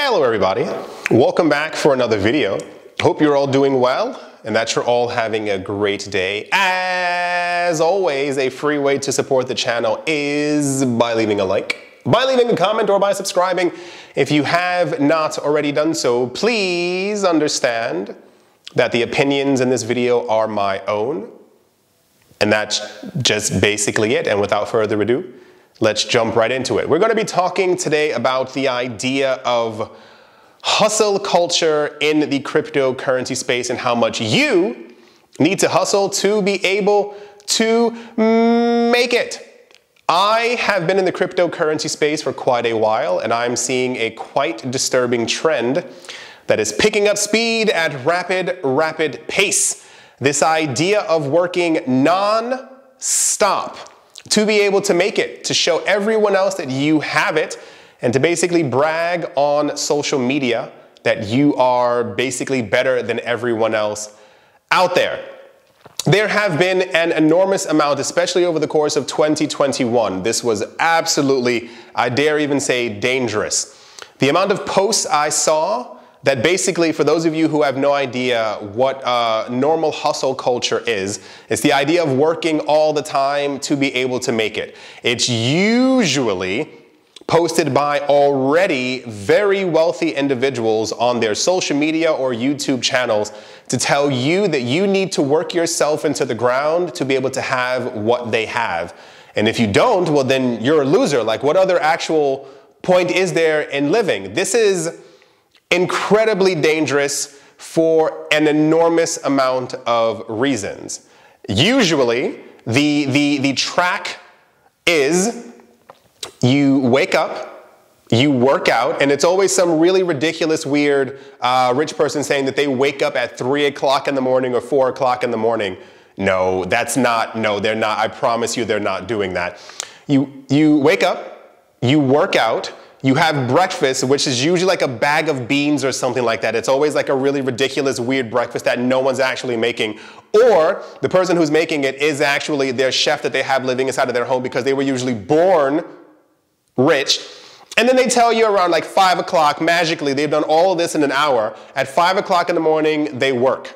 Hello everybody, welcome back for another video. Hope you're all doing well and that you're all having a great day. As always, a free way to support the channel is by leaving a like, by leaving a comment, or by subscribing. If you have not already done so, please understand that the opinions in this video are my own. And that's just basically it. And without further ado, let's jump right into it. We're going to be talking today about the idea of hustle culture in the cryptocurrency space and how much you need to hustle to be able to make it. I have been in the cryptocurrency space for quite a while, and I'm seeing a quite disturbing trend that is picking up speed at rapid pace. This idea of working non-stop to be able to make it, to show everyone else that you have it, and to basically brag on social media that you are basically better than everyone else out there. There have been an enormous amount, especially over the course of 2021. This was absolutely, I dare even say, dangerous. The amount of posts I saw that basically, for those of you who have no idea what normal hustle culture is, it's the idea of working all the time to be able to make it. It's usually posted by already very wealthy individuals on their social media or YouTube channels to tell you that you need to work yourself into the ground to be able to have what they have. And if you don't, well, then you're a loser. Like, what other actual point is there in living? This is incredibly dangerous for an enormous amount of reasons. Usually, the track is you wake up, you work out, and it's always some really ridiculous, weird, rich person saying that they wake up at 3 o'clock in the morning or 4 o'clock in the morning. No, that's not, no, they're not. I promise you they're not doing that. You wake up, you work out, you have breakfast, which is usually like a bag of beans or something like that. It's always like a really ridiculous, weird breakfast that no one's actually making. Or the person who's making it is actually their chef that they have living inside of their home because they were usually born rich. And then they tell you around like 5 o'clock, magically, they've done all of this in an hour. At 5 o'clock in the morning, they work.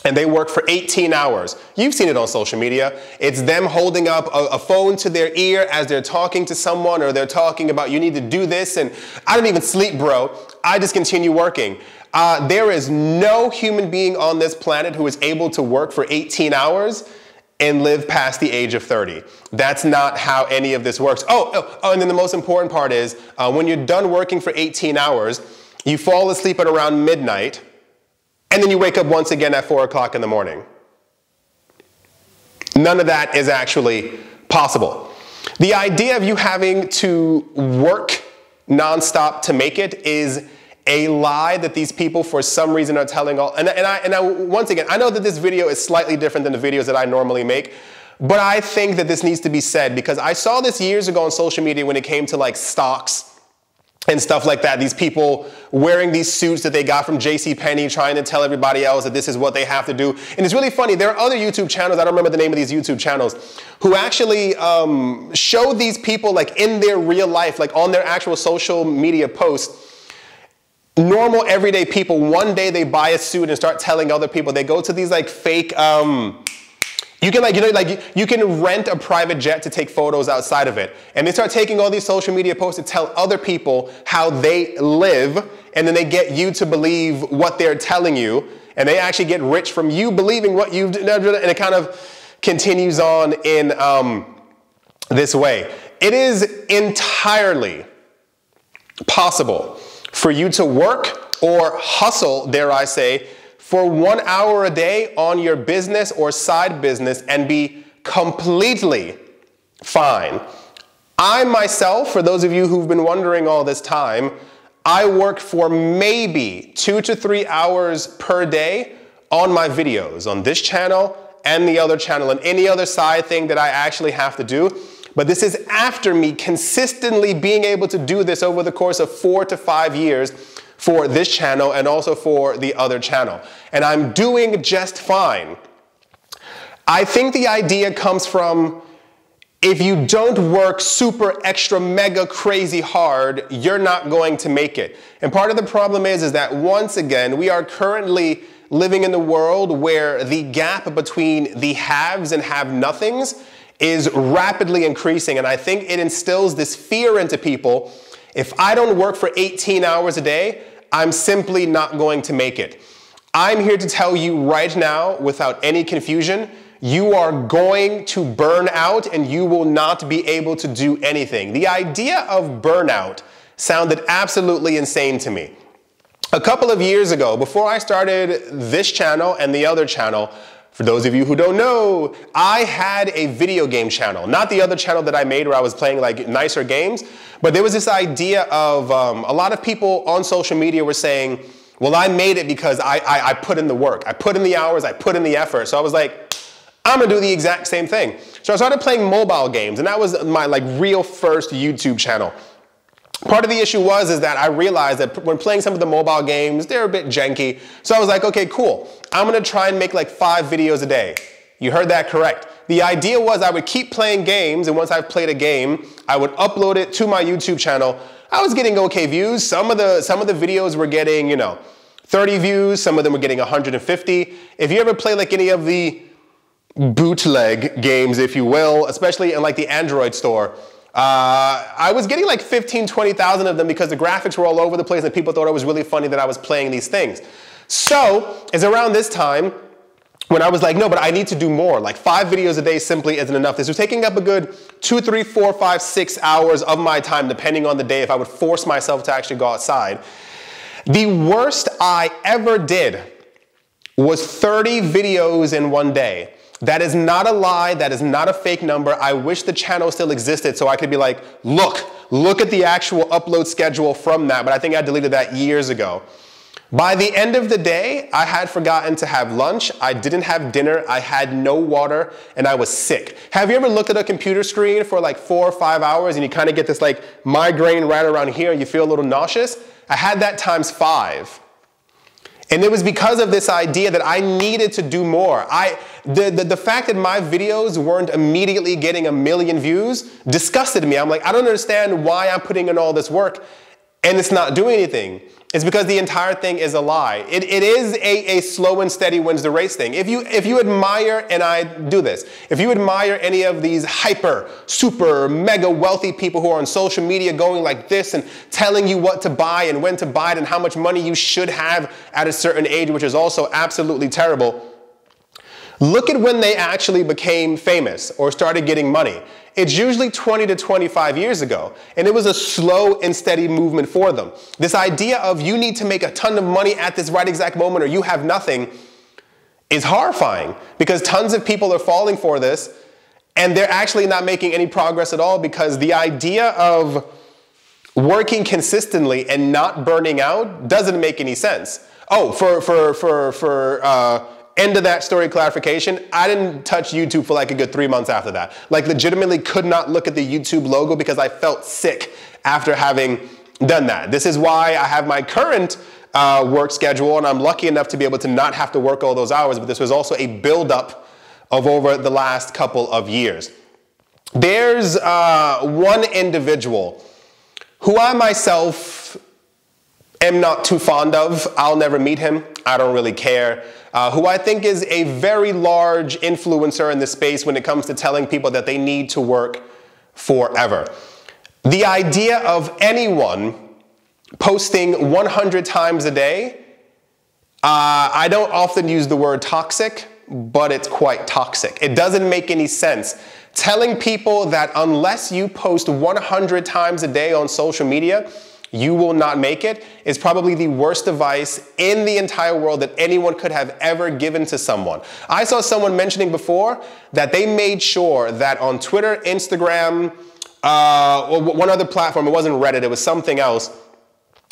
And they work for 18 hours. You've seen it on social media. It's them holding up a phone to their ear as they're talking to someone, or they're talking about, you need to do this, and I don't even sleep, bro. I just continue working. There is no human being on this planet who is able to work for 18 hours and live past the age of 30. That's not how any of this works. Oh, and then the most important part is, when you're done working for 18 hours, you fall asleep at around midnight, and then you wake up once again at 4 o'clock in the morning. None of that is actually possible. The idea of you having to work nonstop to make it is a lie that these people for some reason are telling all. And once again, I know that this video is slightly different than the videos that I normally make, but I think that this needs to be said because I saw this years ago on social media when it came to like stocks and stuff like that. These people wearing these suits that they got from JCPenney, trying to tell everybody else that this is what they have to do. And it's really funny. There are other YouTube channels, I don't remember the name of these YouTube channels, who actually show these people like in their real life, like on their actual social media posts, normal everyday people. One day they buy a suit and start telling other people. They go to these like fake, you can you can rent a private jet to take photos outside of it. And they start taking all these social media posts to tell other people how they live, and then they get you to believe what they're telling you, and they actually get rich from you believing what you've done, and it kind of continues on in this way. It is entirely possible for you to work or hustle, dare I say, for 1 hour a day on your business or side business and be completely fine. I myself, for those of you who've been wondering all this time, I work for maybe 2 to 3 hours per day on my videos, on this channel and the other channel and any other side thing that I actually have to do. But this is after me consistently being able to do this over the course of 4 to 5 years for this channel and also for the other channel. And I'm doing just fine. I think the idea comes from if you don't work super extra mega crazy hard, you're not going to make it. And part of the problem is that once again, we are currently living in a world where the gap between the haves and have-nothings is rapidly increasing. And I think it instills this fear into people. If I don't work for 18 hours a day, I'm simply not going to make it. I'm here to tell you right now, without any confusion, you are going to burn out and you will not be able to do anything. The idea of burnout sounded absolutely insane to me. A couple of years ago, before I started this channel and the other channel, for those of you who don't know, I had a video game channel. Not the other channel that I made where I was playing like nicer games, but there was this idea of a lot of people on social media were saying, well, I made it because I put in the work. I put in the hours, I put in the effort. So I was like, I'm gonna do the exact same thing. So I started playing mobile games, and that was my like real first YouTube channel. Part of the issue is that I realized that when playing some of the mobile games, they're a bit janky. So I was like, okay, cool. I'm gonna try and make like 5 videos a day. You heard that correct. The idea was I would keep playing games, and once I've played a game, I would upload it to my YouTube channel. I was getting okay views. Some of the videos were getting, 30 views. Some of them were getting 150. If you ever play like any of the bootleg games, if you will, especially in like the Android store, I was getting like 15, 20,000 of them because the graphics were all over the place and people thought it was really funny that I was playing these things. So it's around this time when I was like, no, but I need to do more. Like 5 videos a day simply isn't enough. This was taking up a good 2, 3, 4, 5, 6 hours of my time, depending on the day, if I would force myself to actually go outside. The worst I ever did was 30 videos in one day. That is not a lie. That is not a fake number. I wish the channel still existed so I could be like, look at the actual upload schedule from that. But I think I deleted that years ago. By the end of the day, I had forgotten to have lunch. I didn't have dinner. I had no water and I was sick. Have you ever looked at a computer screen for like 4 or 5 hours and you kind of get this like migraine right around here and you feel a little nauseous? I had that times 5. And it was because of this idea that I needed to do more. The fact that my videos weren't immediately getting 1 million views disgusted me. I'm like, I don't understand why I'm putting in all this work and it's not doing anything. It's because the entire thing is a lie. It is a slow and steady wins the race thing. If you admire, and I do this, if you admire any of these hyper, super, mega wealthy people who are on social media going like this and telling you what to buy and when to buy it and how much money you should have at a certain age, which is also absolutely terrible, look at when they actually became famous or started getting money. It's usually 20 to 25 years ago, and it was a slow and steady movement for them. This idea of you need to make a ton of money at this right exact moment or you have nothing is horrifying because tons of people are falling for this and they're actually not making any progress at all because the idea of working consistently and not burning out doesn't make any sense. Oh, end of that story clarification, I didn't touch YouTube for like a good 3 months after that. Like legitimately could not look at the YouTube logo because I felt sick after having done that. This is why I have my current work schedule and I'm lucky enough to be able to not have to work all those hours, but this was also a buildup of over the last couple of years. There's one individual who I myself am not too fond of. I'll never meet him. I don't really care. Who I think is a very large influencer in the space when it comes to telling people that they need to work forever. The idea of anyone posting 100 times a day, I don't often use the word toxic, but it's quite toxic. It doesn't make any sense. Telling people that unless you post 100 times a day on social media, you will not make it is probably the worst advice in the entire world that anyone could have ever given to someone. I saw someone mentioning before that they made sure that on Twitter, Instagram, or one other platform, it wasn't Reddit, it was something else,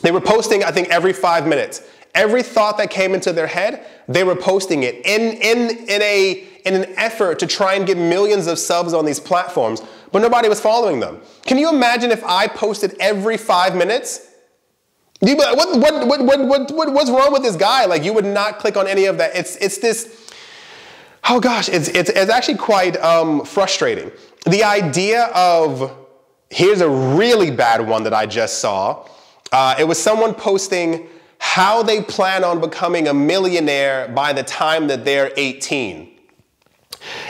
they were posting, I think, every 5 minutes. Every thought that came into their head, they were posting it in an effort to try and get millions of subs on these platforms, but nobody was following them. Can you imagine if I posted every 5 minutes? You'd be like, what's wrong with this guy? Like, you would not click on any of that. It's this, oh gosh, it's actually quite frustrating. the idea of, here's a really bad one that I just saw. It was someone posting how they plan on becoming a millionaire by the time that they're 18.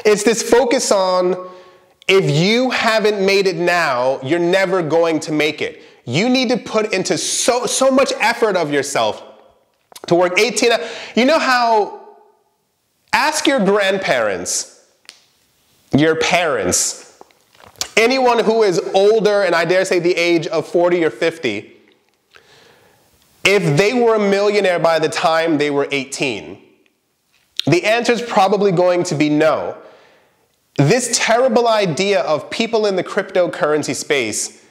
It's this focus on, if you haven't made it now, you're never going to make it. You need to put into so much effort of yourself to work 18. You know how, ask your grandparents, your parents, anyone who is older, and I dare say the age of 40 or 50, if they were a millionaire by the time they were 18. The answer is probably going to be no. This terrible idea of people in the cryptocurrency space,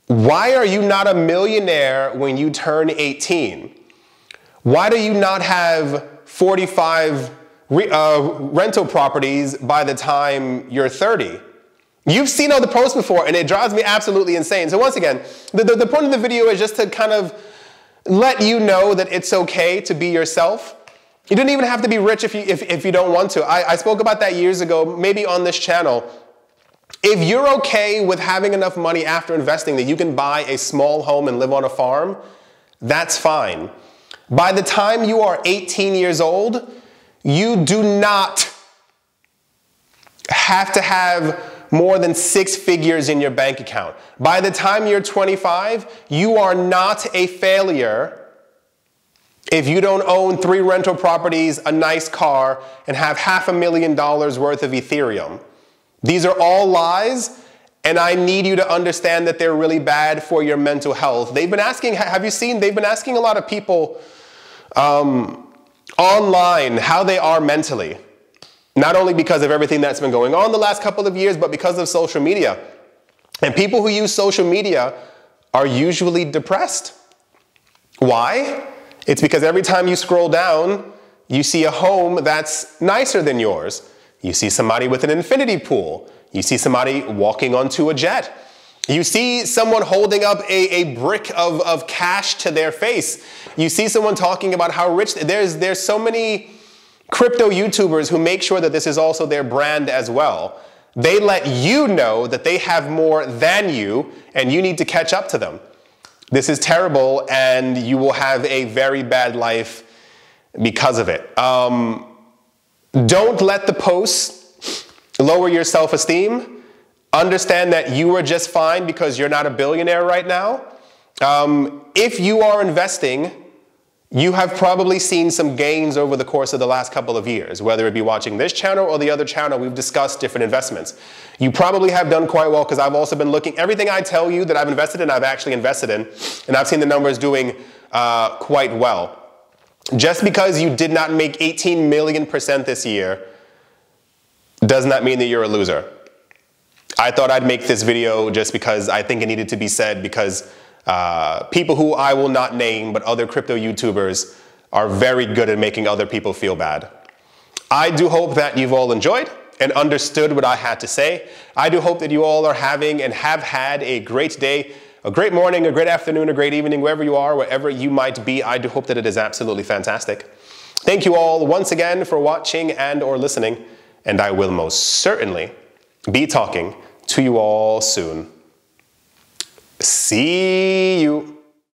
why are you not a millionaire when you turn 18? Why do you not have 45 rental properties by the time you're 30? You've seen all the posts before, and it drives me absolutely insane. So once again, the point of the video is just to kind of let you know that it's okay to be yourself. You don't even have to be rich if you don't want to. I spoke about that years ago, maybe on this channel. If you're okay with having enough money after investing that you can buy a small home and live on a farm, that's fine. By the time you are 18 years old, you do not have to have more than 6 figures in your bank account. By the time you're 25, you are not a failure if you don't own 3 rental properties, a nice car, and have $500,000 worth of Ethereum. These are all lies, and I need you to understand that they're really bad for your mental health. They've been asking, have you seen, they've been asking a lot of people online how they are mentally. Not only because of everything that's been going on the last couple of years, but because of social media. And people who use social media are usually depressed. Why? It's because every time you scroll down, you see a home that's nicer than yours. You see somebody with an infinity pool. You see somebody walking onto a jet. You see someone holding up a brick of cash to their face. You see someone talking about how rich, there's so many crypto YouTubers who make sure that this is also their brand as well. They let you know that they have more than you, and you need to catch up to them. This is terrible, and you will have a very bad life because of it. Don't let the posts lower your self-esteem. Understand that you are just fine because you're not a billionaire right now. If you are investing, you have probably seen some gains over the course of the last couple of years, whether it be watching this channel or the other channel. We've discussed different investments. You probably have done quite well because I've also been looking, everything I tell you that I've invested in, I've actually invested in, and I've seen the numbers doing quite well. Just because you did not make 18 million% this year does not mean that you're a loser. I thought I'd make this video just because I think it needed to be said, because people who I will not name, but other crypto YouTubers, are very good at making other people feel bad. I do hope that you've all enjoyed and understood what I had to say. I do hope that you all are having and have had a great day, a great morning, a great afternoon, a great evening, wherever you are, wherever you might be. I do hope that it is absolutely fantastic. Thank you all once again for watching and or listening, and I will most certainly be talking to you all soon. See you.